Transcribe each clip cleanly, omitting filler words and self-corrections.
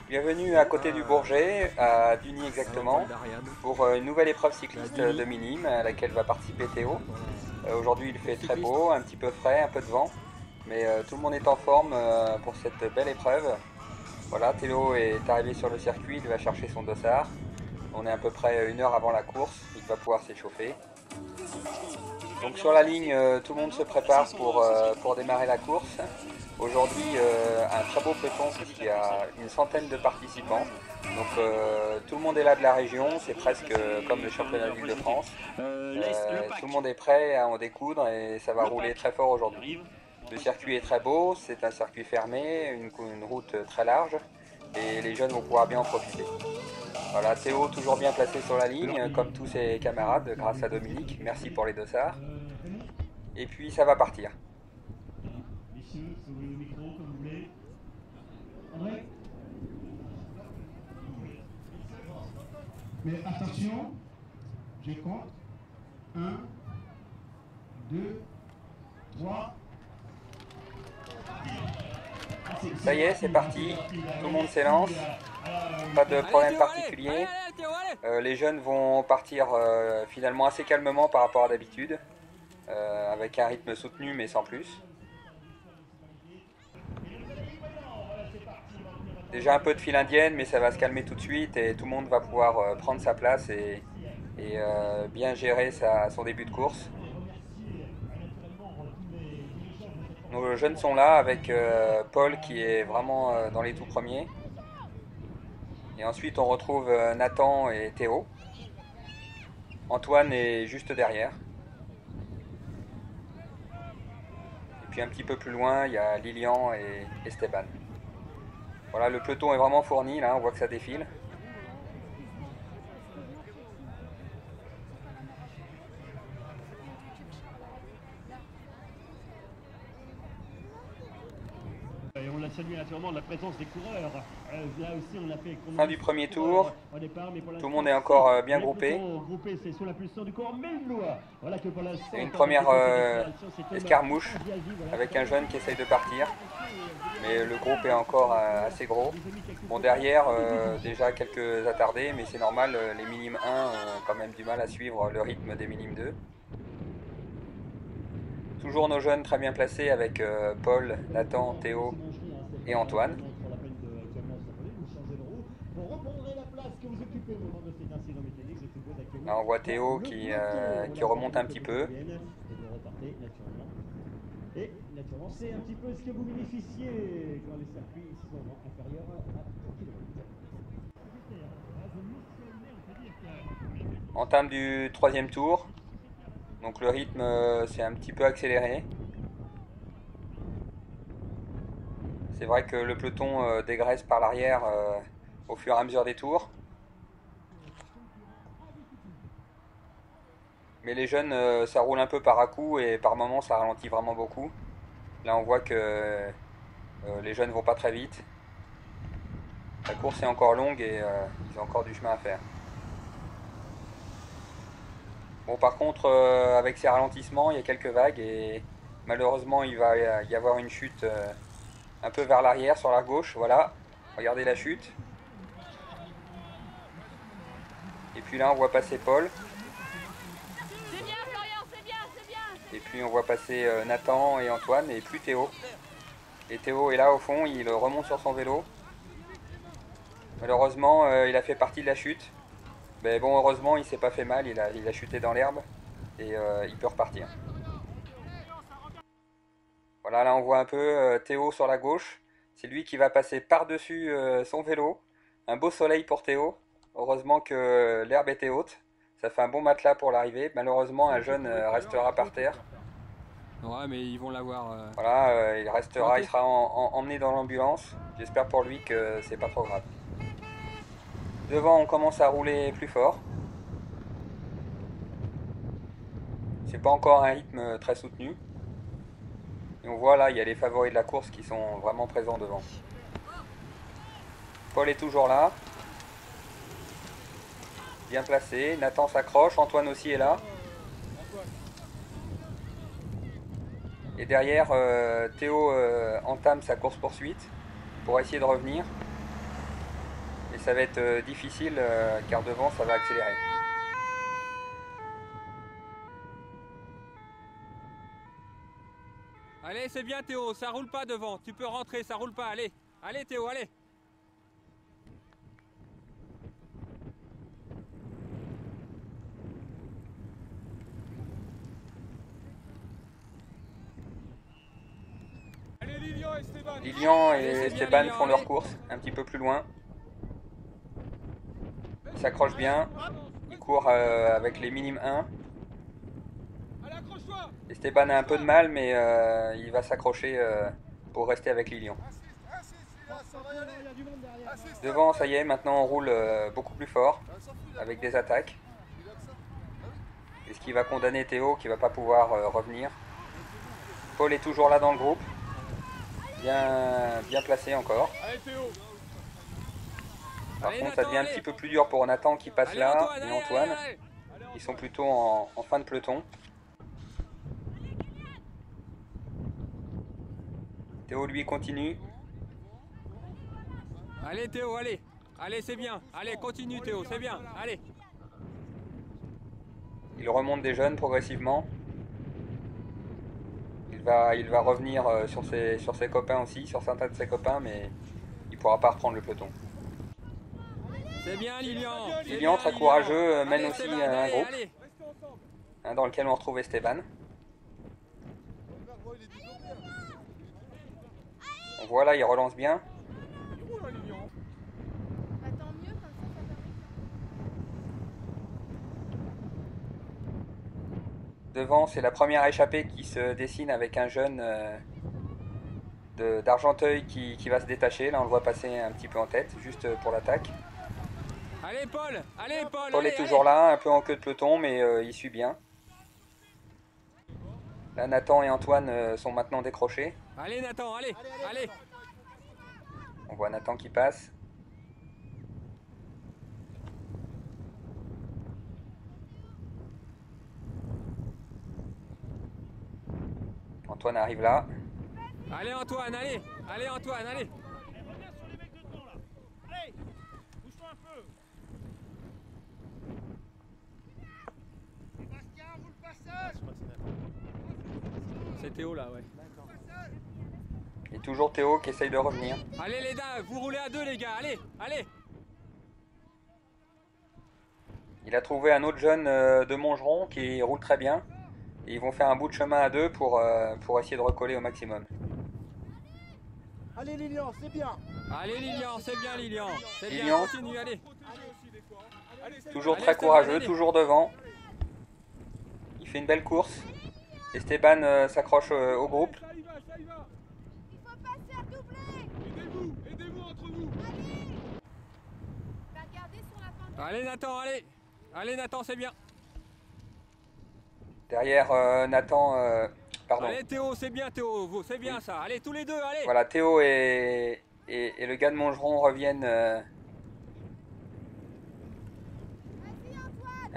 Bienvenue à côté du Bourget, à Duny exactement, pour une nouvelle épreuve cycliste de minime à laquelle va participer Théo. Aujourd'hui il fait très beau, un petit peu frais, un peu de vent, mais tout le monde est en forme pour cette belle épreuve. Voilà, Théo est arrivé sur le circuit, il va chercher son dossard. On est à peu près 1 heure avant la course, il va pouvoir s'échauffer. Donc sur la ligne, tout le monde se prépare pour démarrer la course. Aujourd'hui, un très beau peloton puisqu'il y a une centaine de participants. Donc tout le monde est là de la région, c'est presque comme le championnat d'Île-de-France. Tout le monde est prêt à en découdre et ça va rouler très fort aujourd'hui. Le circuit est très beau, c'est un circuit fermé, une route très large et les jeunes vont pouvoir bien en profiter. Voilà, Théo toujours bien placé sur la ligne, comme tous ses camarades, grâce à Dominique. Merci pour les dossards. Et puis ça va partir. Messieurs, si vous voulez le micro, comme vous voulez. André. Mais attention, je compte. 1, 2, 3. Ça y est, c'est parti. Tout le monde s'élance. Pas de problème particulier. Les jeunes vont partir finalement assez calmement par rapport à d'habitude, avec un rythme soutenu mais sans plus. Déjà un peu de file indienne, mais ça va se calmer tout de suite et tout le monde va pouvoir prendre sa place et bien gérer son début de course. Nos jeunes sont là avec Paul qui est vraiment dans les tout premiers. Et ensuite on retrouve Nathan et Théo. Antoine est juste derrière. Et puis un petit peu plus loin, il y a Lilian et Esteban. Voilà, le peloton est vraiment fourni, là, on voit que ça défile. Et on l'a salué naturellement de la présence des coureurs. Là aussi, on a fait Fin du premier tour, au départ, mais pour tout le monde est encore bien les groupé. pelotons groupés, c'est sous la pulsion du coureur Mellois. Voilà que pour l'instant, Il y a une première escarmouche avec un jeune qui essaye de partir. Mais le groupe est encore assez gros. Bon, derrière, déjà quelques attardés, mais c'est normal, les minimes 1 ont quand même du mal à suivre le rythme des minimes 2. Toujours nos jeunes très bien placés avec Paul, Nathan, Théo et Antoine. Là, on voit Théo qui remonte un petit peu. Et naturellement, c'est un petit peu ce que vous bénéficiez quand les circuits sont inférieurs à 3 km. Entame du troisième tour. Donc le rythme s'est un petit peu accéléré. C'est vrai que le peloton dégraisse par l'arrière au fur et à mesure des tours. Mais les jeunes, ça roule un peu par à-coups et par moments ça ralentit vraiment beaucoup. Là on voit que les jeunes vont pas très vite. La course est encore longue et ils ont encore du chemin à faire. Bon, par contre, avec ces ralentissements, il y a quelques vagues et malheureusement il va y avoir une chute un peu vers l'arrière sur la gauche. Voilà, regardez la chute. Et puis là on voit passer Paul. C'est bien Florian, c'est bien, c'est bien. Et puis on voit passer Nathan et Antoine et plus Théo. Et Théo est là au fond, il remonte sur son vélo. Malheureusement, il a fait partie de la chute. Mais bon, heureusement, il s'est pas fait mal, il a chuté dans l'herbe et il peut repartir. Voilà, là on voit un peu Théo sur la gauche. C'est lui qui va passer par-dessus son vélo. Un beau soleil pour Théo. Heureusement que l'herbe était haute. Ça fait un bon matelas pour l'arrivée. Malheureusement, un jeune restera par terre. Ouais, mais ils vont l'avoir. Voilà, il restera, il sera emmené dans l'ambulance. J'espère pour lui que c'est pas trop grave. Devant, on commence à rouler plus fort. C'est pas encore un rythme très soutenu. Et on voit là, il y a les favoris de la course qui sont vraiment présents devant. Paul est toujours là. Bien placé. Nathan s'accroche. Antoine aussi est là. Et derrière, Théo entame sa course-poursuite pour essayer de revenir. Et ça va être difficile car devant ça va accélérer. Allez, c'est bien Théo, ça roule pas devant. Tu peux rentrer, ça roule pas. Allez, allez Théo, allez. Lilian et Allez, c'est bien, Esteban Lilian, font leur allez. course un petit peu plus loin. Ils s'accrochent bien. Ils courent avec les minimes 1. Esteban a un peu de mal, mais il va s'accrocher pour rester avec Lilian. Devant, ça y est, maintenant on roule beaucoup plus fort avec des attaques. Et ce qui va condamner Théo qui va pas pouvoir revenir. Paul est toujours là dans le groupe. Bien placé encore. Par contre, ça devient un petit peu plus dur pour Nathan qui passe là et Antoine. Ils sont plutôt en fin de peloton. Théo lui continue. Allez Théo, allez. Allez, c'est bien. Allez, continue Théo, c'est bien. Allez. Il remonte des jeunes progressivement. Il va revenir sur ses copains aussi, sur certains de ses copains, mais il ne pourra pas reprendre le peloton. C'est bien Lilian. Lilian, très courageux, mène Allez, aussi Esteban, un allez, groupe allez. dans lequel on retrouve Esteban. On voit là, il relance bien. Devant, c'est la première échappée qui se dessine avec un jeune d'Argenteuil qui va se détacher. Là, on le voit passer un petit peu en tête, juste pour l'attaque. Allez Paul, allez Paul. Paul allez, est toujours allez. là, un peu en queue de peloton, mais il suit bien. Là, Nathan et Antoine sont maintenant décrochés. Allez Nathan, allez, allez. On voit Nathan qui passe. Antoine arrive là. Allez Antoine, allez. Allez Antoine, allez. Reviens sur les mecs de devant là. Allez, bouge-toi un peu. Sébastien, roule le passage. C'est Théo là, ouais. Et toujours Théo qui essaye de revenir. Allez les dames, vous roulez à deux les gars, allez, allez. Il a trouvé un autre jeune de Montgeron qui roule très bien. Et ils vont faire un bout de chemin à deux pour essayer de recoller au maximum. Allez Lilian, c'est bien. Allez Lilian, c'est bien Lilian. C'est bien, Lilian. continue, allez. Toujours Allez, très Esteban, courageux, allez. toujours devant. Il fait une belle course. Esteban s'accroche au groupe. Il faut passer à doubler. Aidez-vous entre vous. Va garder sur la fin de Allez Nathan, allez. Allez Nathan, c'est bien. Derrière Nathan, pardon. Allez Théo, c'est bien Théo, c'est bien ça. Allez tous les deux, allez. Voilà, Théo et le gars de Montgeron reviennent un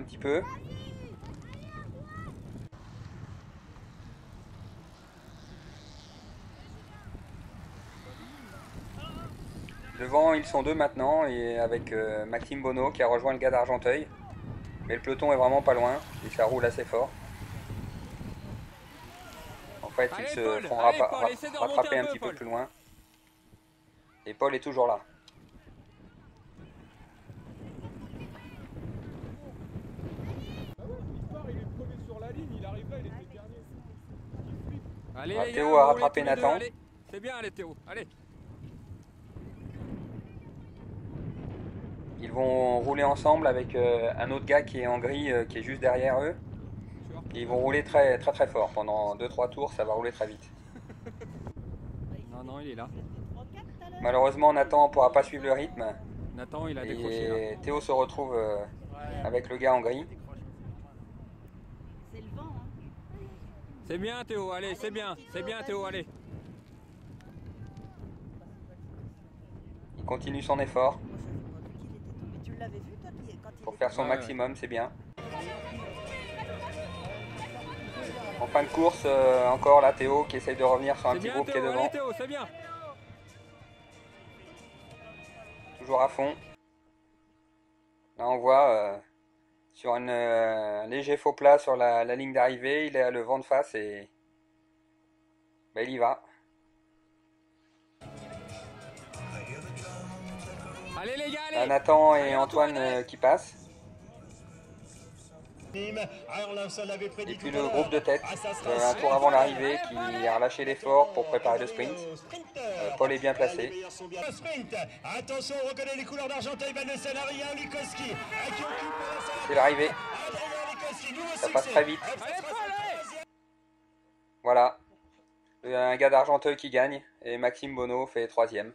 petit peu. Devant, ils sont deux maintenant, et avec Maxime Bonneau qui a rejoint le gars d'Argenteuil. Mais le peloton est vraiment pas loin, et ça roule assez fort. En fait, Allez, ils se Paul, font allez, Paul, essaie de remonter rattraper un un peu, petit peu Paul. plus loin. Et Paul est toujours là. Il est premier sur la ligne, il arrive là, il était dernier. Allez Ah, les Théo gars, a vous roulez rattrapé tous les deux, Nathan. allez. C'est bien, allez Théo, allez. Ils vont rouler ensemble avec un autre gars qui est en gris, qui est juste derrière eux. Et ils vont rouler très très très fort. Pendant 2-3 tours, ça va rouler très vite. Non, non, il est là. Malheureusement, Nathan ne pourra pas suivre le rythme. Nathan, il a décroché là. Et Théo se retrouve avec le gars en gris. C'est le vent, hein. C'est bien Théo, allez, c'est bien Théo, allez. Il continue son effort Mais tu l'avais vu toi quand il pour était- faire son Ouais, maximum, c'est bien. En fin de course, encore là, Théo qui essaye de revenir sur un C'est petit bien groupe qui est Théo, devant. allez Théo, c'est bien. Toujours à fond. Là on voit sur un léger faux plat sur la ligne d'arrivée, il a le vent de face et bah, il y va. Allez les gars, allez. Là, Nathan et Antoine qui passent. Et puis le groupe de tête, un tour avant l'arrivée, qui a relâché l'effort pour préparer le sprint. Paul est bien placé. Attention, on reconnaît les couleurs d'Argenteuil, Likoski. C'est l'arrivée. Ça passe très vite. Voilà. Un gars d'Argenteuil qui gagne et Maxime Bonneau fait 3e.